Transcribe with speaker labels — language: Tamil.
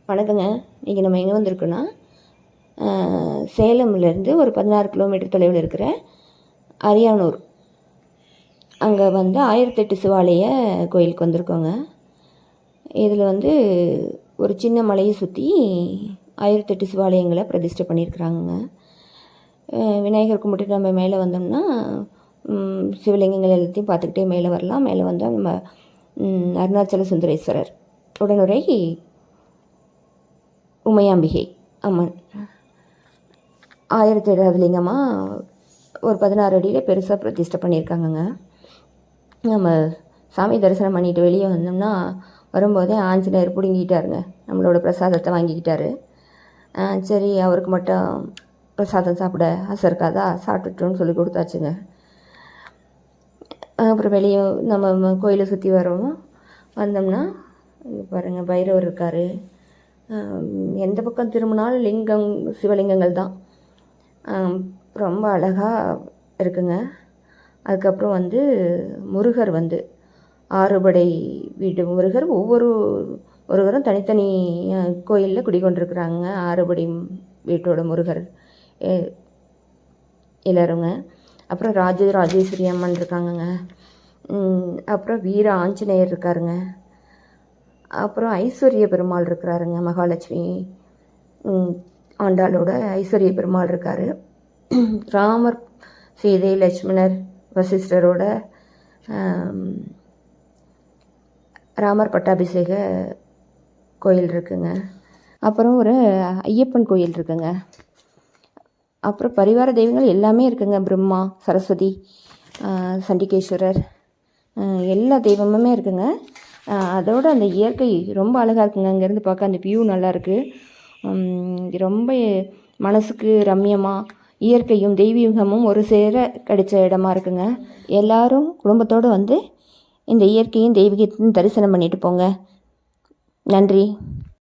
Speaker 1: வணக்கங்க. இன்றைக்கி நம்ம எங்கே வந்திருக்கோன்னா, சேலம்லேருந்து ஒரு 16 கிலோமீட்டர் தொலைவில் இருக்கிற அரியானூர், அங்கே வந்து 1008 சிவாலய கோயிலுக்கு வந்திருக்கோங்க. இதில் வந்து ஒரு சின்ன மலையை சுற்றி 1008 சிவாலயங்களை பிரதிஷ்டை பண்ணியிருக்கிறாங்க. விநாயகர் கும்பிட்டு நம்ம மேலே வந்தோம்னா சிவலிங்கங்கள் எல்லாத்தையும் பார்த்துக்கிட்டே மேலே வரலாம். மேலே வந்தால் நம்ம அருணாச்சல சுந்தரேஸ்வரர், உடனுரை உமையாம்பிகை அம்மன் 1007வது லிங்கமாக ஒரு 16 அடியில் பெருசாக பிரதிஷ்டை பண்ணியிருக்காங்கங்க. நம்ம சாமி தரிசனம் பண்ணிட்டு வெளியே வந்தோம்னா வரும்போதே ஆஞ்சநேயர் பிடுங்கிட்டாருங்க, நம்மளோட பிரசாதத்தை வாங்கிக்கிட்டாரு. சரி, அவருக்கு மட்டும் பிரசாதம் சாப்பிட ஆசை இருக்காதா, சாப்பிட்டுட்டோன்னு சொல்லி கொடுத்தாச்சுங்க. அப்புறம் வெளியே நம்ம கோயிலை சுற்றி வந்தோம்னா பாருங்கள், பைரவர் இருக்கார். எந்த பக்கம் திரும்பினாலும் சிவலிங்கங்கள் தான், ரொம்ப அழகாக இருக்குங்க. அதுக்கப்புறம் வந்து முருகர் வந்து 6 படை வீடு முருகர், ஒவ்வொரு முருகரும் தனித்தனி கோயிலில் குடிக்கொண்டிருக்கிறாங்க. 6 படை வீட்டோட முருகர் எல்லாருங்க. அப்புறம் ராஜேஸ்வரி அம்மன் இருக்காங்கங்க. அப்புறம் வீர ஆஞ்சநேயர் இருக்காருங்க. அப்புறம் ஐஸ்வர்ய பெருமாள் இருக்கிறாருங்க, மகாலட்சுமி ஆண்டாளோட ஐஸ்வர்ய பெருமாள் இருக்கார். ராமர், சீதை, லட்சுமணர், வசிஷ்டரோட ராமர் பட்டாபிஷேக கோயில் இருக்குங்க. அப்புறம் ஒரு ஐயப்பன் கோயில் இருக்குங்க. அப்புறம் பரிவார தெய்வங்கள் எல்லாமே இருக்குங்க. பிரம்மா, சரஸ்வதி, சண்டிகேஸ்வரர், எல்லா தெய்வமுமே இருக்குங்க. அதோட அந்த இயற்கை ரொம்ப அழகாக இருக்குங்க. அங்கேருந்து பார்க்க அந்த வியூ நல்லாயிருக்கு. ரொம்ப மனசுக்கு ரம்யமாக இயற்கையும் தெய்வீகமும் ஒரு சேர கிடைச்ச இடமா இருக்குங்க. எல்லாரும் குடும்பத்தோடு வந்து இந்த இயற்கையும் தெய்வீகத்தையும் தரிசனம் பண்ணிட்டு போங்க. நன்றி.